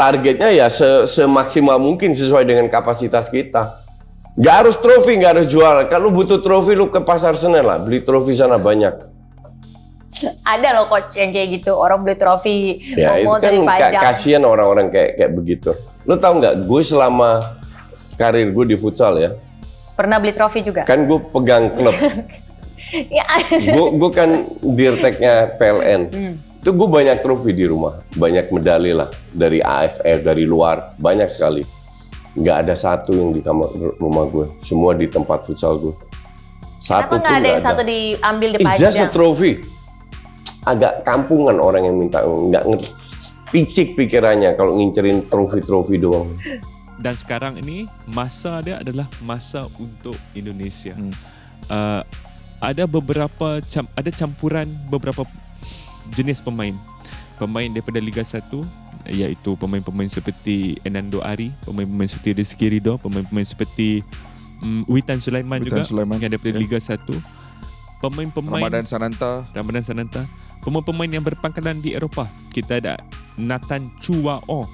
Targetnya ya semaksimal mungkin sesuai dengan kapasitas kita. Nggak harus trofi, nggak harus jual. Kalau butuh trofi, lu ke pasar Senen lah, beli trofi sana banyak. Ada loh coach yang kayak gitu, orang beli trofi Ya itu mau kan dari pajak. kasihan orang-orang kayak begitu. Lu tahu nggak, gue selama karir gue di futsal ya, Pernah beli trofi juga? kan gue pegang klub. Ya. Gue kan dirteknya PLN. Itu gue banyak trofi di rumah, banyak medali lah dari AFF, dari luar, banyak sekali. Nggak ada satu yang di kamar rumah gue, semua di tempat futsal gue. Satu Kenapa pun nggak ada yang nggak satu diambil di It's just a pajak? trophy. Agak kampungan orang yang minta, nggak picik pikirannya kalau ngincerin trofi-trofi doang. Dan sekarang ini masa dia adalah masa untuk Indonesia. Ada beberapa ada campuran beberapa jenis pemain daripada Liga 1, iaitu pemain-pemain seperti Enando Ari, pemain-pemain seperti Rizky Ridho, pemain-pemain seperti Witan Sulaiman juga yang daripada Liga 1. Pemain-pemain Ramadan Sananta, pemain-pemain yang berpangkalan di Eropah. Kita ada Nathan Chuao.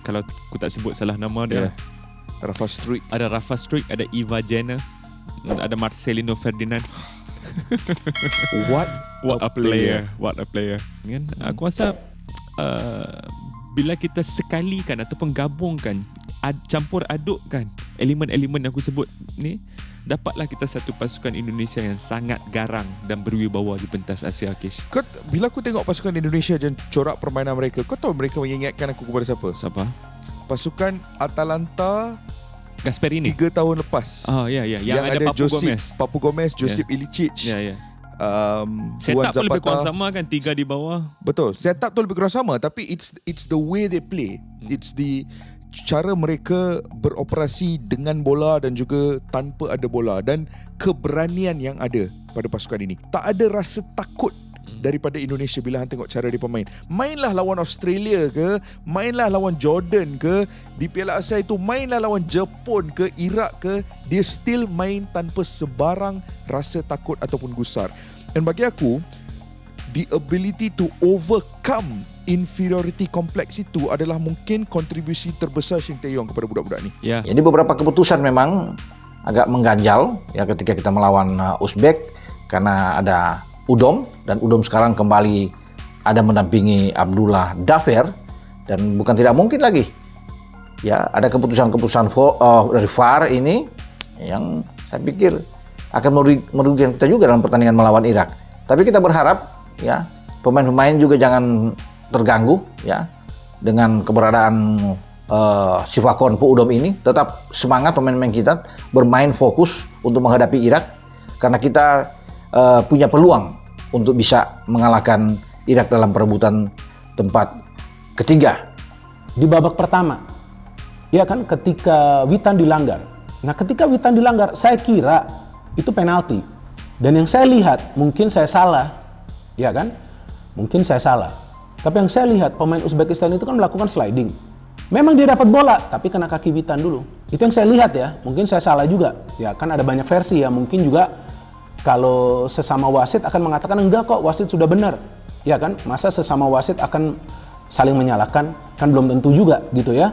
Kalau aku tak sebut salah nama dia. Rafa Struik. Ada Rafa Struik, ada Eva Jenner, ada Marcelino Ferdinand. What a player. Kan? Aku rasa bila kita sekalikan ataupun gabungkan, campur adukkan elemen-elemen yang aku sebut ni, dapatlah kita satu pasukan Indonesia yang sangat garang dan berwibawa di pentas Asia, Kish. Bila aku tengok pasukan Indonesia dan corak permainan mereka, kau tahu mereka mengingatkan aku kepada siapa? Siapa? Pasukan Atalanta Gasperini 3 tahun lepas. Yang ada Papu Gomez, Josip Ilicic. Setup tu lebih kurang sama kan, 3 di bawah. Betul, setup tu lebih kurang sama, tapi it's the way they play. It's the cara mereka beroperasi dengan bola dan juga tanpa ada bola, dan keberanian yang ada pada pasukan ini. Tak ada rasa takut daripada Indonesia bila hang tengok cara dia pemain. Mainlah lawan Australia ke, mainlah lawan Jordan ke, di Piala Asia itu mainlah lawan Jepun ke, Iraq ke, dia still main tanpa sebarang rasa takut ataupun gusar. Dan bagi aku, the ability to overcome inferiority complex itu adalah mungkin kontribusi terbesar Shin Tae-yong kepada budak-budak ni. Jadi beberapa keputusan memang agak mengganjal ya ketika kita melawan Uzbek, karena ada Udom, dan Udom sekarang kembali ada mendampingi Abdullah Dafer, dan bukan tidak mungkin lagi ya ada keputusan-keputusan dari VAR ini yang saya pikir akan merugikan kita juga dalam pertandingan melawan Irak. Tapi kita berharap ya pemain-pemain juga jangan terganggu ya dengan keberadaan Sifakon Po Udom ini. Tetap semangat pemain-pemain kita bermain fokus untuk menghadapi Irak, karena kita punya peluang untuk bisa mengalahkan Irak dalam perebutan tempat ketiga. Di babak pertama, ya kan, ketika Witan dilanggar. Nah, ketika Witan dilanggar, saya kira itu penalti. Dan yang saya lihat, mungkin saya salah, ya kan? Mungkin saya salah. Tapi yang saya lihat, pemain Uzbekistan itu kan melakukan sliding. Memang dia dapat bola, tapi kena kaki Witan dulu. Itu yang saya lihat ya. Mungkin saya salah juga. Ya kan ada banyak versi ya. Mungkin juga kalau sesama wasit akan mengatakan enggak kok, wasit sudah benar. Ya kan? Masa sesama wasit akan saling menyalahkan? Kan belum tentu juga gitu ya.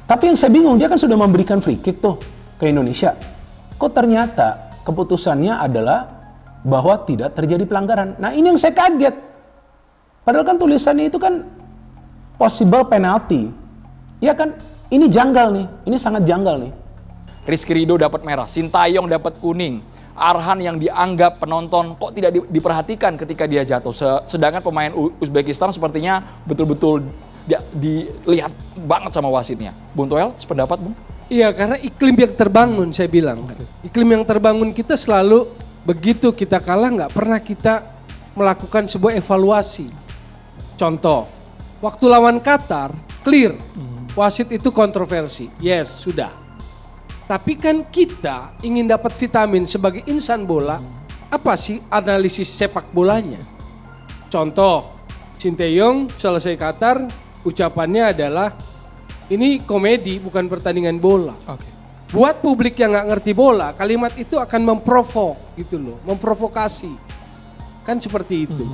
Tapi yang saya bingung, dia kan sudah memberikan free kick tuh ke Indonesia. Kok ternyata keputusannya adalah bahwa tidak terjadi pelanggaran. Nah, ini yang saya kaget. Padahal kan tulisannya itu kan possible penalty. Ya kan, ini janggal nih, ini sangat janggal nih. Rizky Ridho dapat merah, Sintayong dapat kuning. Arhan yang dianggap penonton kok tidak diperhatikan ketika dia jatuh. Sedangkan pemain Uzbekistan sepertinya betul-betul dilihat banget sama wasitnya. Bung Toel, sependapat Bung? Iya, karena iklim yang terbangun, saya bilang. Iklim yang terbangun kita selalu begitu kita kalah nggak pernah kita melakukan sebuah evaluasi. Contoh, waktu lawan Qatar, clear. Wasit itu kontroversi. Yes, sudah. Tapi kan kita ingin dapat vitamin sebagai insan bola, apa sih analisis sepak bolanya? Contoh, Sintayong selesai Qatar, ucapannya adalah, ini komedi bukan pertandingan bola. Buat publik yang nggak ngerti bola, kalimat itu akan memprovok gitu loh, memprovokasi. Kan seperti itu.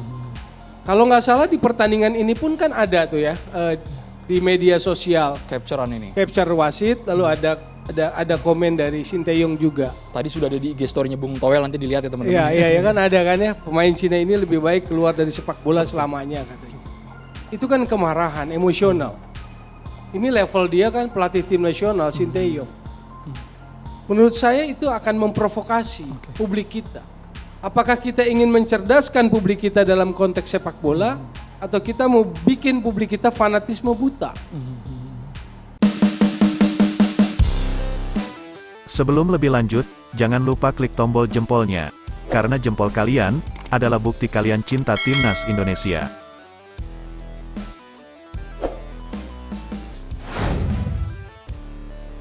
Kalau nggak salah di pertandingan ini pun kan ada tuh ya, di media sosial. Capturean ini. Capture wasit, lalu ada komen dari Sintayong juga. Tadi sudah ada di IG story-nya Bung Toel, nanti dilihat ya teman-teman. Iya kan ada kan ya, pemain Cina ini lebih baik keluar dari sepak bola selamanya katanya. Itu kan kemarahan, emosional. Ini level dia kan pelatih tim nasional Sintayong. Menurut saya itu akan memprovokasi publik kita. Apakah kita ingin mencerdaskan publik kita dalam konteks sepak bola, atau kita mau bikin publik kita fanatisme buta? Sebelum lebih lanjut, jangan lupa klik tombol jempolnya, karena jempol kalian adalah bukti kalian cinta Timnas Indonesia.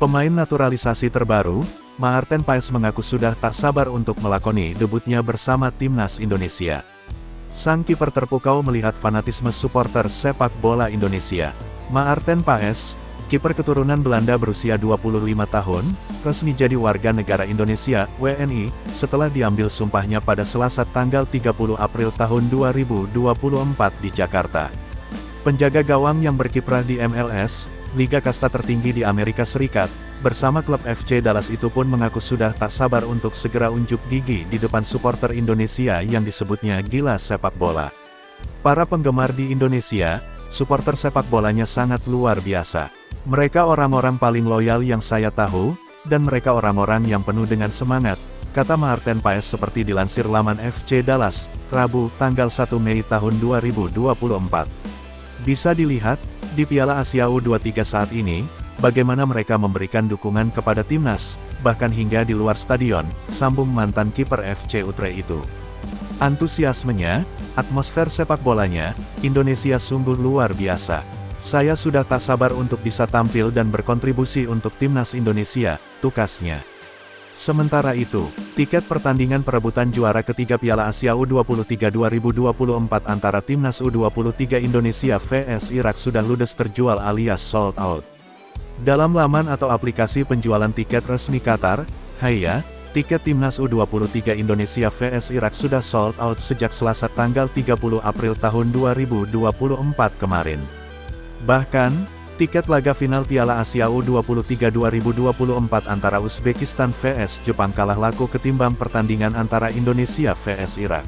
Pemain naturalisasi terbaru, Maarten Paes mengaku sudah tak sabar untuk melakoni debutnya bersama Timnas Indonesia. Sang kiper terpukau melihat fanatisme supporter sepak bola Indonesia. Maarten Paes, kiper keturunan Belanda berusia 25 tahun, resmi jadi warga negara Indonesia, WNI, setelah diambil sumpahnya pada Selasa tanggal 30 April tahun 2024 di Jakarta. Penjaga gawang yang berkiprah di MLS, Liga Kasta tertinggi di Amerika Serikat, bersama klub FC Dallas itu pun mengaku sudah tak sabar untuk segera unjuk gigi di depan supporter Indonesia yang disebutnya gila sepak bola. Para penggemar di Indonesia, supporter sepak bolanya sangat luar biasa. Mereka orang-orang paling loyal yang saya tahu, dan mereka orang-orang yang penuh dengan semangat, kata Maarten Paes seperti dilansir laman FC Dallas, Rabu, tanggal 1 Mei tahun 2024. Bisa dilihat, di Piala Asia U23 saat ini, bagaimana mereka memberikan dukungan kepada timnas, bahkan hingga di luar stadion, sambung mantan kiper FC Utrecht itu. Antusiasmenya, atmosfer sepak bolanya, Indonesia sungguh luar biasa. Saya sudah tak sabar untuk bisa tampil dan berkontribusi untuk timnas Indonesia, tukasnya. Sementara itu, tiket pertandingan perebutan juara ketiga Piala Asia U23 2024 antara Timnas U23 Indonesia vs Irak sudah ludes terjual alias sold out. Dalam laman atau aplikasi penjualan tiket resmi Qatar, Haya, tiket Timnas U23 Indonesia vs Irak sudah sold out sejak Selasa tanggal 30 April tahun 2024 kemarin. Bahkan, tiket laga final Piala Asia U23 2024 antara Uzbekistan vs Jepang kalah laku ketimbang pertandingan antara Indonesia vs Irak.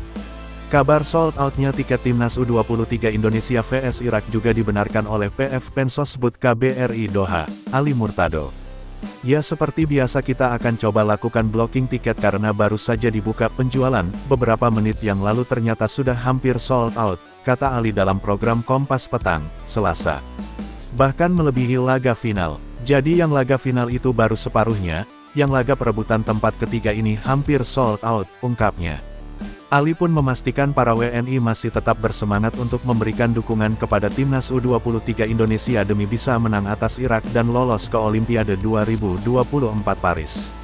Kabar sold out-nya tiket Timnas U23 Indonesia vs Irak juga dibenarkan oleh PF Pensosbud KBRI Doha, Ali Murtado. Ya seperti biasa kita akan coba lakukan blocking tiket karena baru saja dibuka penjualan, beberapa menit yang lalu ternyata sudah hampir sold out, kata Ali dalam program Kompas Petang, Selasa. Bahkan melebihi laga final. Jadi yang laga final itu baru separuhnya, yang laga perebutan tempat ketiga ini hampir sold out, ungkapnya. Ali pun memastikan para WNI masih tetap bersemangat untuk memberikan dukungan kepada Timnas U23 Indonesia demi bisa menang atas Irak dan lolos ke Olimpiade 2024 Paris.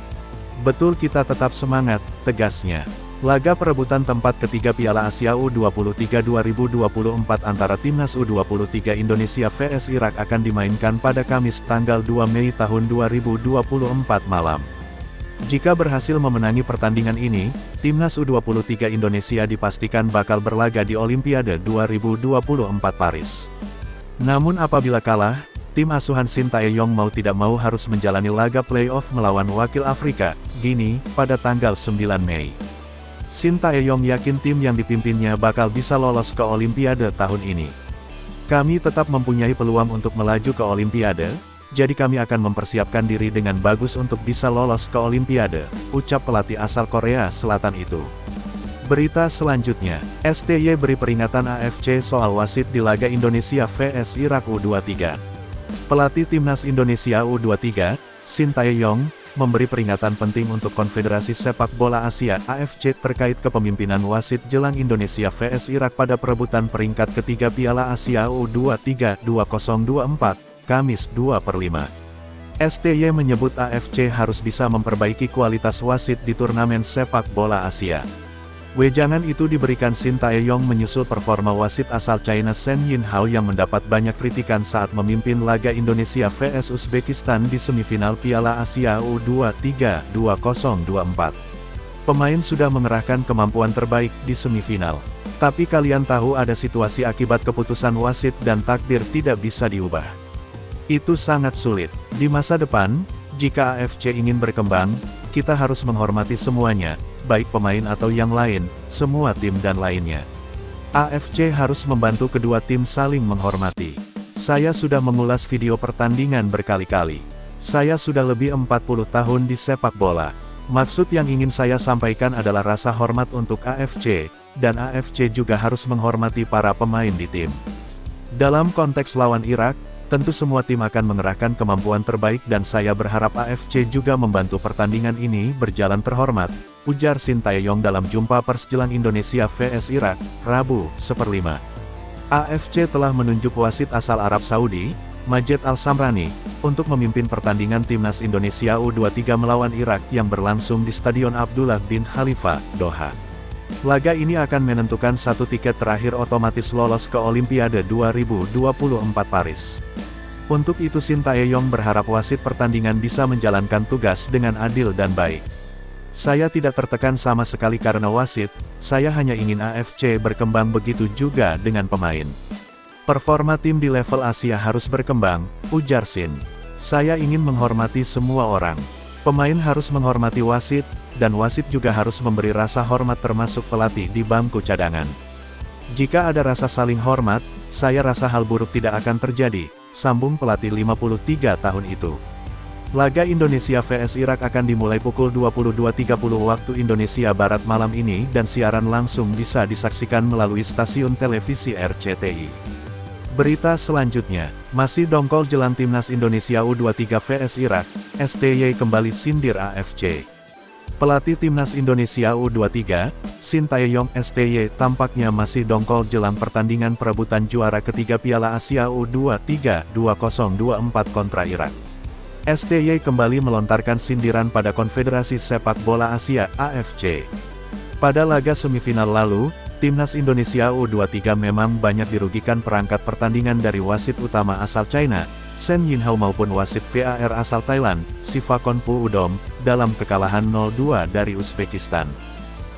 Betul kita tetap semangat, tegasnya. Laga perebutan tempat ketiga Piala Asia U23 2024 antara Timnas U23 Indonesia vs Irak akan dimainkan pada Kamis tanggal 2 Mei tahun 2024 malam. Jika berhasil memenangi pertandingan ini, Timnas U23 Indonesia dipastikan bakal berlaga di Olimpiade 2024 Paris. Namun apabila kalah, tim asuhan Sintayong mau tidak mau harus menjalani laga playoff melawan wakil Afrika, Guinea, pada tanggal 9 Mei. Sintayong yakin tim yang dipimpinnya bakal bisa lolos ke Olimpiade tahun ini. Kami tetap mempunyai peluang untuk melaju ke Olimpiade, jadi kami akan mempersiapkan diri dengan bagus untuk bisa lolos ke Olimpiade, ucap pelatih asal Korea Selatan itu. Berita selanjutnya, STY beri peringatan AFC soal wasit di laga Indonesia vs Irak U23. Pelatih Timnas Indonesia U23, Shin Tae-yong, memberi peringatan penting untuk Konfederasi Sepak Bola Asia AFC terkait kepemimpinan wasit jelang Indonesia vs Irak pada perebutan peringkat ketiga Piala Asia U23 2024. Kamis 2/5. STY menyebut AFC harus bisa memperbaiki kualitas wasit di turnamen sepak bola Asia. Wejangan itu diberikan Shin Tae-yong menyusul performa wasit asal China Shen Yinhao yang mendapat banyak kritikan saat memimpin laga Indonesia vs Uzbekistan di semifinal Piala Asia U23 2024. Pemain sudah mengerahkan kemampuan terbaik di semifinal. Tapi kalian tahu ada situasi akibat keputusan wasit dan takdir tidak bisa diubah. Itu sangat sulit. Di masa depan, jika AFC ingin berkembang, kita harus menghormati semuanya, baik pemain atau yang lain, semua tim dan lainnya. AFC harus membantu kedua tim saling menghormati. Saya sudah mengulas video pertandingan berkali-kali. Saya sudah lebih 40 tahun di sepak bola. Maksud yang ingin saya sampaikan adalah rasa hormat untuk AFC, dan AFC juga harus menghormati para pemain di tim. Dalam konteks lawan Irak, tentu semua tim akan mengerahkan kemampuan terbaik dan saya berharap AFC juga membantu pertandingan ini berjalan terhormat, ujar Shin Tae-yong dalam jumpa pers jelang Indonesia vs Irak, Rabu, 1/5. AFC telah menunjuk wasit asal Arab Saudi, Majed Al-Samrani, untuk memimpin pertandingan Timnas Indonesia U23 melawan Irak yang berlangsung di Stadion Abdullah bin Khalifa, Doha. Laga ini akan menentukan satu tiket terakhir otomatis lolos ke Olimpiade 2024 Paris. Untuk itu Shin Tae-yong berharap wasit pertandingan bisa menjalankan tugas dengan adil dan baik. Saya tidak tertekan sama sekali karena wasit, saya hanya ingin AFC berkembang, begitu juga dengan pemain. Performa tim di level Asia harus berkembang, ujar Shin. Saya ingin menghormati semua orang. Pemain harus menghormati wasit, dan wasit juga harus memberi rasa hormat termasuk pelatih di bangku cadangan. Jika ada rasa saling hormat, saya rasa hal buruk tidak akan terjadi, sambung pelatih 53 tahun itu. Laga Indonesia vs Irak akan dimulai pukul 22.30 waktu Indonesia Barat malam ini dan siaran langsung bisa disaksikan melalui stasiun televisi RCTI. Berita selanjutnya, masih dongkol jelang Timnas Indonesia U23 vs Irak, STY kembali sindir AFC. Pelatih Timnas Indonesia U23, Shin Tae-yong STY tampaknya masih dongkol jelang pertandingan perebutan juara ketiga Piala Asia U23 2024 kontra Irak. STY kembali melontarkan sindiran pada Konfederasi Sepak Bola Asia AFC. Pada laga semifinal lalu, Timnas Indonesia U23 memang banyak dirugikan perangkat pertandingan dari wasit utama asal China, Shen Yinhao maupun wasit VAR asal Thailand, Sivakonpu Udom, dalam kekalahan 0-2 dari Uzbekistan.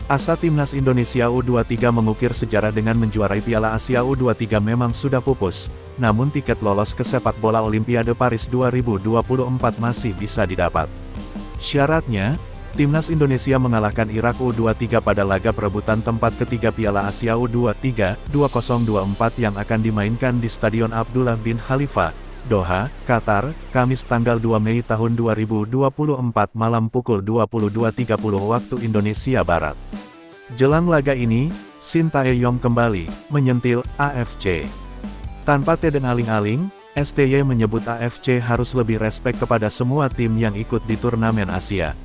Asa Timnas Indonesia U23 mengukir sejarah dengan menjuarai Piala Asia U23 memang sudah pupus, namun tiket lolos ke sepak bola Olimpiade Paris 2024 masih bisa didapat. Syaratnya, Timnas Indonesia mengalahkan Irak U23 pada laga perebutan tempat ketiga Piala Asia U23 2024 yang akan dimainkan di Stadion Abdullah bin Khalifa, Doha, Qatar, Kamis tanggal 2 Mei tahun 2024 malam pukul 22.30 waktu Indonesia Barat. Jelang laga ini, Shin Tae-yong kembali menyentil AFC. Tanpa teden aling-aling, STY menyebut AFC harus lebih respek kepada semua tim yang ikut di turnamen Asia.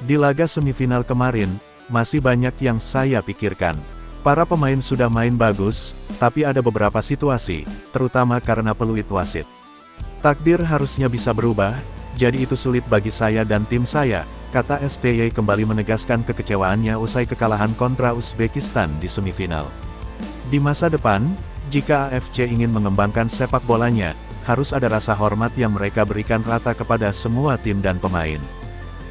Di laga semifinal kemarin, masih banyak yang saya pikirkan. Para pemain sudah main bagus, tapi ada beberapa situasi, terutama karena peluit wasit. Takdir harusnya bisa berubah, jadi itu sulit bagi saya dan tim saya, kata STY kembali menegaskan kekecewaannya usai kekalahan kontra Uzbekistan di semifinal. Di masa depan, jika AFC ingin mengembangkan sepak bolanya, harus ada rasa hormat yang mereka berikan rata kepada semua tim dan pemain.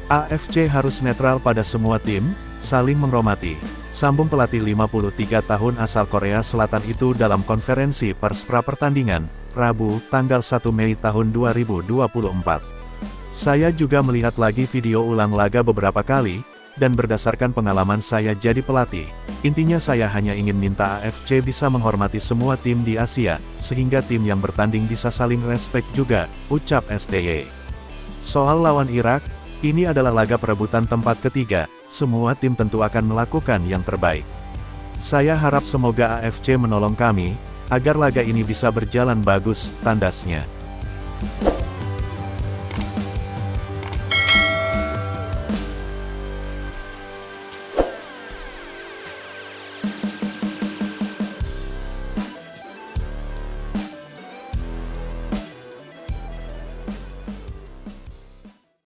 AFC harus netral pada semua tim, saling menghormati, sambung pelatih 53 tahun asal Korea Selatan itu dalam konferensi pers pra-pertandingan, Rabu, tanggal 1 Mei tahun 2024. Saya juga melihat lagi video ulang laga beberapa kali, dan berdasarkan pengalaman saya jadi pelatih, intinya saya hanya ingin minta AFC bisa menghormati semua tim di Asia, sehingga tim yang bertanding bisa saling respek juga, ucap STY. Soal lawan Irak, ini adalah laga perebutan tempat ketiga, semua tim tentu akan melakukan yang terbaik. Saya harap semoga AFC menolong kami, agar laga ini bisa berjalan bagus, tandasnya.